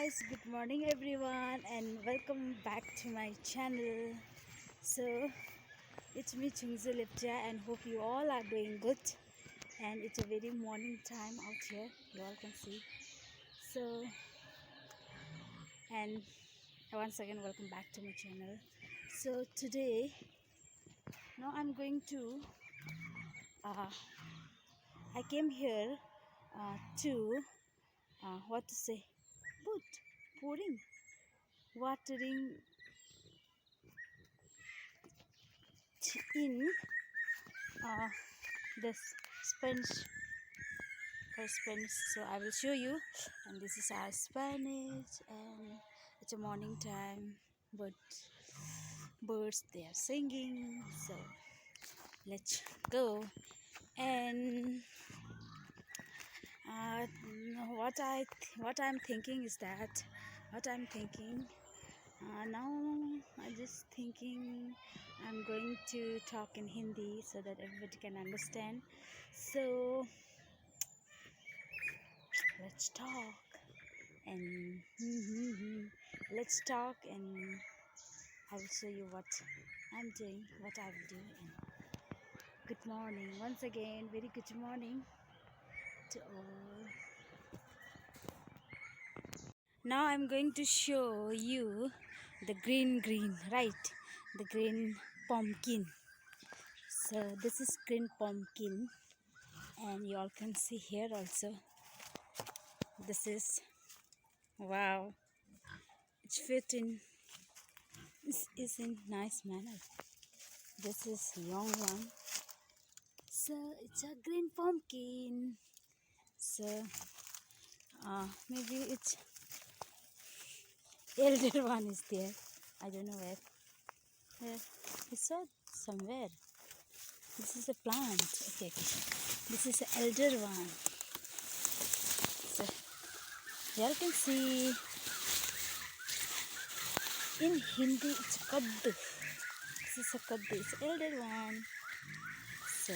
guys, good morning everyone and welcome back to my channel. So it's me Chungzu Lipja and hope you all are doing good, and it's a very morning time out here, you all can see. So, and once again welcome back to my channel. So today now I'm going to I came here to what to say, pouring watering in this sponge for spinach. So I will show you, and this is our spinach, and it's a morning time, but birds they are singing. So let's go. And what I'm thinking is that now I'm just thinking I'm going to talk in Hindi so that everybody can understand. So let's talk and let's talk, and I will show you what I'm doing, what I will do. And good morning once again, very good morning to all. Now I'm going to show you the green, right? The green pumpkin. So this is green pumpkin, and you all can see here also. This is, wow, it's fit in, is in nice manner. This is young one. So it's a green pumpkin. So maybe it's elder one is there. I don't know where. I saw somewhere. This is a plant. Okay. This is an elder one. So you can see in Hindi it's kaddu. This is a kaddu. It's elder one. So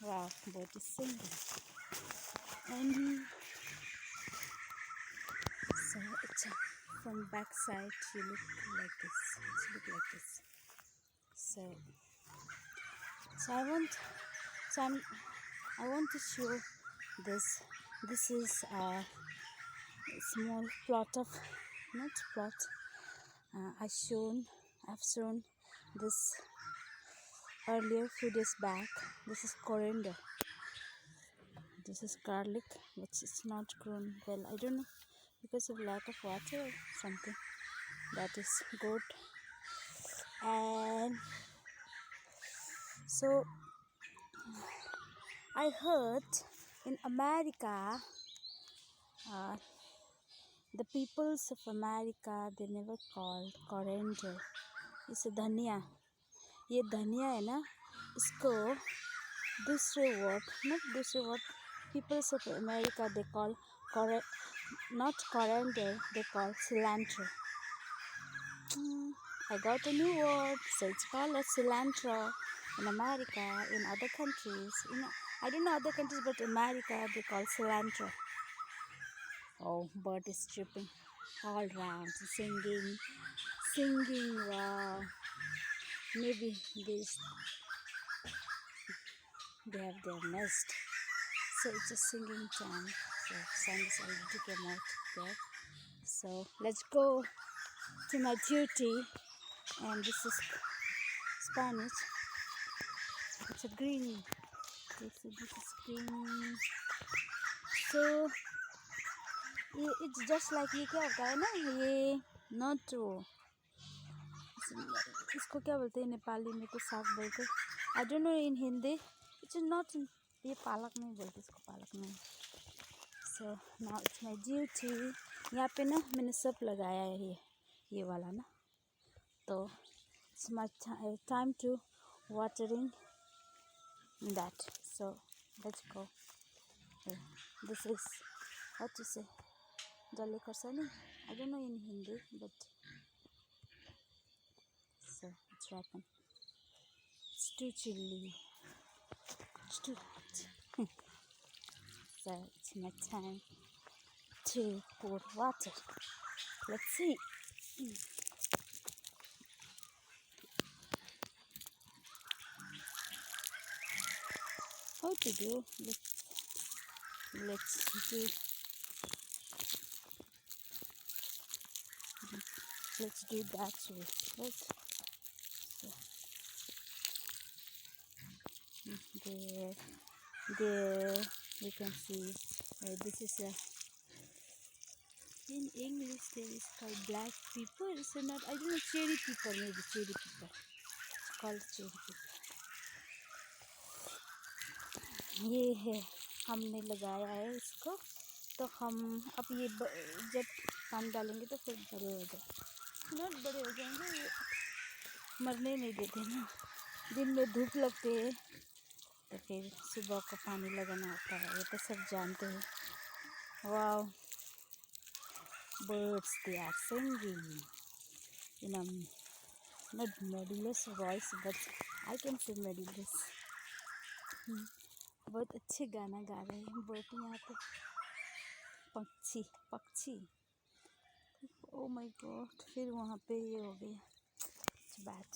wow, boat is singing. And so it's from back side you look like this. It's look like this. So I want to show this. This is a small plot of, not plot. I've shown this earlier, few days back. This is coriander. This is garlic, which is not grown well. I don't know, because of lack of water or something. That is good. And so I heard in America, the peoples of America, they never called coriander. It's a धनिया. ये धनिया है ना, इसको दूसरे word, peoples of America they call not coriander, they call cilantro. I got a new word, so it's called a cilantro in America. In other countries, I don't know other countries, but America they call cilantro. Oh, bird is chirping all round, singing. Wow, maybe they have their nest. So it's a singing time. So sun is already came out there. So let's go to my duty. And this is Spanish. It's a green. This is green. So it's just like ये क्या होता है ना, ये not वो इसको क्या बोलते हैं नेपाली में, तो साग बोलते. I don't know in Hindi. It's not in, ये पालक नहीं बोलते इसको, पालक नहीं. So now it's my duty. यहाँ पे ना मैंने सब लगाया है ये वाला ना, तो it's my time to watering that. So let's go. This is what to say, Jolly Korsani. I don't know in Hindi, but so it's happened. It's too chilly. It's too hot. So it's my time to pour water. Let's see. How to do? Let's do. Let's do that way. Right. So, there we can see. This is a. In English, there is called black pepper. It's not. I don't know, cherry pepper. Maybe cherry pepper. It's called cherry pepper. ये है, हमने लगाया है इसको, तो हम अब ये जब पानी डालेंगे तो फिर बड़े हो जाए, नॉट बड़े हो जाएंगे, ये मरने नहीं देते ना, दिन में धूप लगते है तो फिर सुबह को पानी लगाना होता है, ये तो सब जानते हैं. Wow, birds, they are singing in a not melodious voice, but I can say melodious. बहुत अच्छे गाना गा रहे हैं बर्ड यहाँ पे. पक्षी पक्षी, ओ माय गॉड, फिर वहाँ पे ये हो गया. It's bad.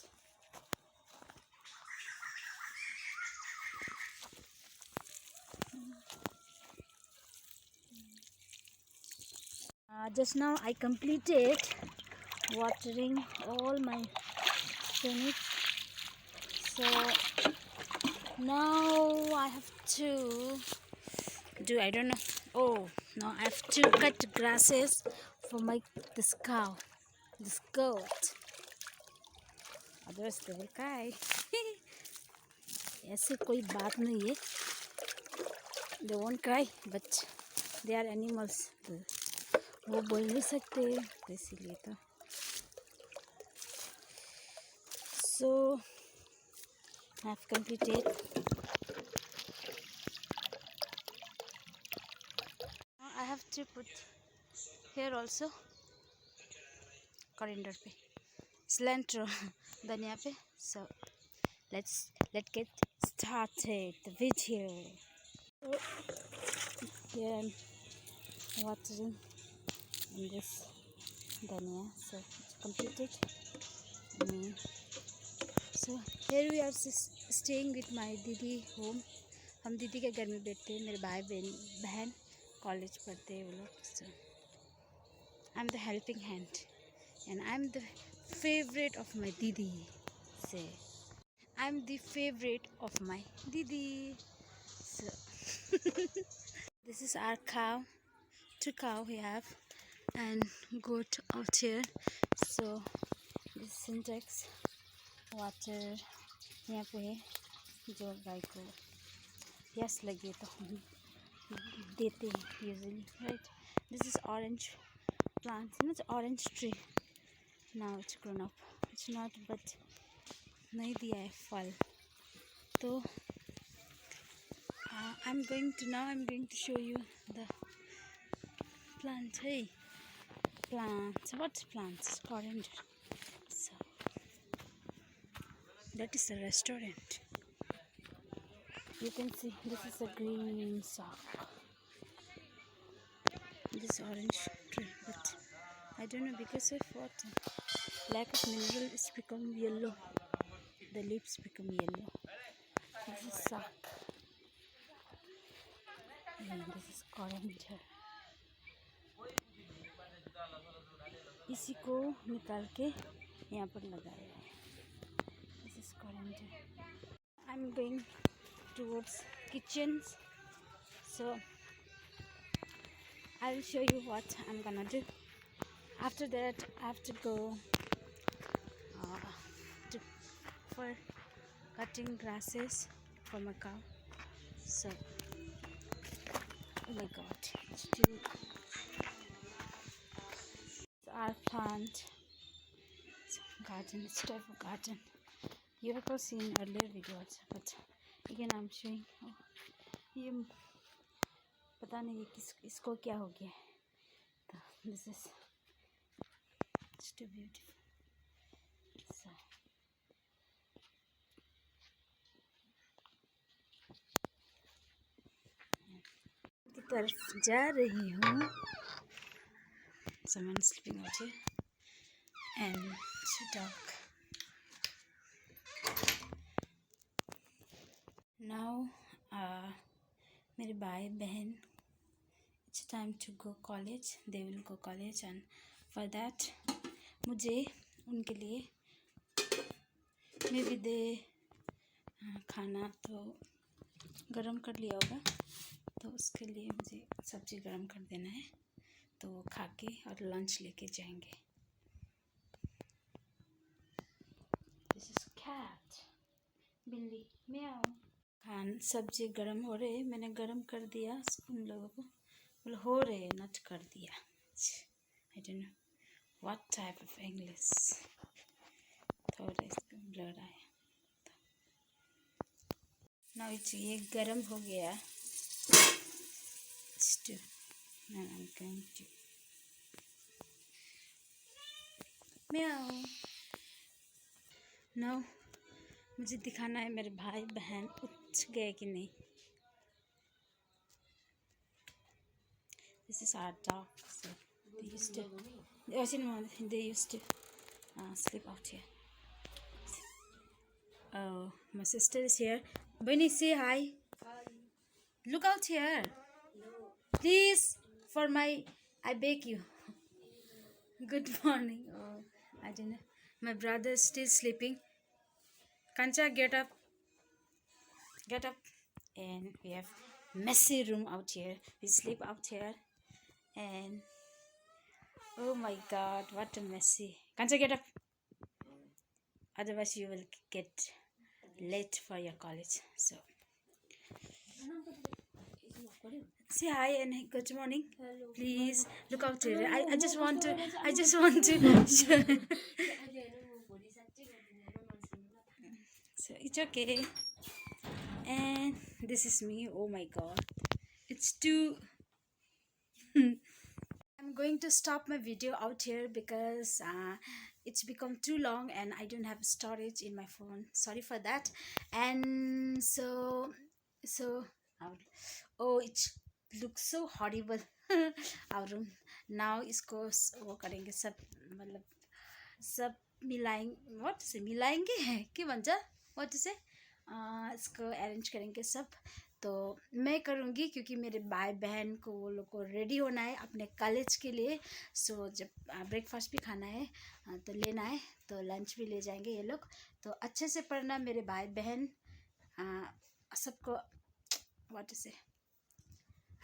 Just now I completed watering all my spinach, so now I have to do, I don't know, oh, now I have to cut grasses for this cow, this goat, otherwise they will cry. ऐसे कोई बात नहीं है, they won't cry, but they are animals, वो बोल नहीं सकते, तो इसीलिए तो. So I have completed. I have to put here also coriander पे, cilantro, धनिया पे. So let's get started the video. So, here I'm watering in this dhania, so it's completed. So here we are staying with my दीदी home. हम दीदी के घर में बैठते हैं, मेरे भाई बहन कॉलेज पढ़ते हैं वो लोग. So I'm the helping hand and I'm the favorite of my didi. Say I'm the favorite of my didi. So this is our cow, 2 cow we have, and goat out here. So this syntax water यहाँ पे है, जो गाय को प्यास लगे तो हम देते हैं usually, right? This is orange plant, not orange tree. Now it's grown up. It's not, but नहीं दिया है फल. तो I'm going to show you the plant. Hey, plants. What plants? Coriander. So that is a restaurant. You can see this is a green sock. This orange tree, but I don't know, because of what lack of mineral, it's become yellow. The leaves become yellow. This is sock. And this is coriander. इसी को निकाल के यहाँ पर लगाया है. This is coriander. I'm going towards kitchens, so I'll show you what I'm gonna do. After that I have to go for cutting grasses for my cow. So oh my god, it's too. Our plant, it's garden, it's type of garden. You have seen earlier videos, but again I'm showing. ये पता नहीं इसको क्या हो गया. This is, it's too beautiful. So तरफ जा रही हूँ. Someone sleeping out here and to talk. Now, मेरे भाई बहन, it's time to go college. They will go college, and for that मुझे उनके लिए maybe दे खाना तो गरम कर लिया होगा, तो उसके लिए मुझे सब्ज़ी गरम कर देना है, तो वो खा के और लंच लेके जाएंगे. This is cat. बिल्ली म्याओ. सब्ज़ी गरम हो रहे, मैंने गरम कर दिया उन लोगों को. बोले हो रहे, नट कर दिया. I don't know what type of English. थोड़ा इसका ब्लर आया. Now ये गरम हो गया. Stew. Now I'm going to meow. Now मुझे दिखाना है मेरे भाई बहन उठ गए कि नहीं. This is our dog. So they used to sleep out here. Oh, my sister is here. Bunny, say hi. Hi. Look out here. No. Please, I beg you. Good morning. Oh, I don't know. My brother is still sleeping. Kancha, get up. Get up. And we have messy room out here. We sleep out here. And oh my God, what a messy. Kancha, get up. Otherwise, you will get late for your college. So say hi and good morning. Hello. Please look out here. I just want to so it's okay. And this is me. Oh my God, it's too I'm going to stop my video out here because it's become too long and I don't have storage in my phone. Sorry for that. And so oh, it looks so horrible. our room now इसको वो करेंगे सब, मतलब सब मिलाएंगे. what to say मिलाएंगे है कि भन्छ what to say इसको अरेंज करेंगे सब. तो मैं करूँगी क्योंकि मेरे भाई बहन को वो लोग को रेडी होना है अपने कॉलेज के लिए. सो जब ब्रेकफास्ट भी खाना है तो लेना है, तो लंच भी ले जाएंगे ये लोग. तो अच्छे से पढ़ना मेरे भाई बहन, सबको व्हाट टू से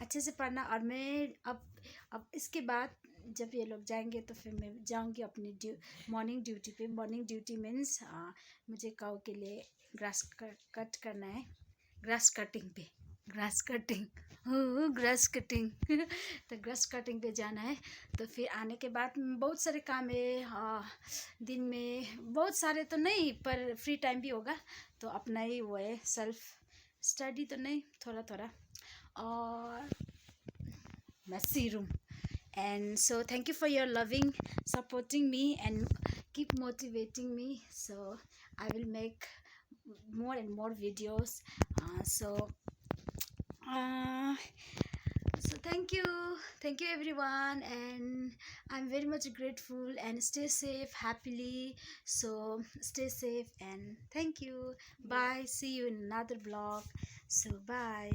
अच्छे से पढ़ना. और मैं अब इसके बाद जब ये लोग जाएंगे तो फिर मैं जाऊंगी अपनी मॉर्निंग ड्यूटी पे. मॉर्निंग ड्यूटी मीन्स मुझे काऊ के लिए ग्रास कट करना है. ग्रास कटिंग तो ग्रास कटिंग पे जाना है. तो फिर आने के बाद बहुत सारे काम है. दिन में बहुत सारे तो नहीं, पर फ्री टाइम भी होगा तो अपना ही वो है, सेल्फ स्टडी तो नहीं, थोड़ा थोड़ा. और messy room. And so thank you for your loving, supporting me and keep motivating me. So I will make more and more videos. So thank you everyone, and I'm very much grateful. And stay safe happily. So stay safe and thank you. Bye. See you in another vlog. So bye.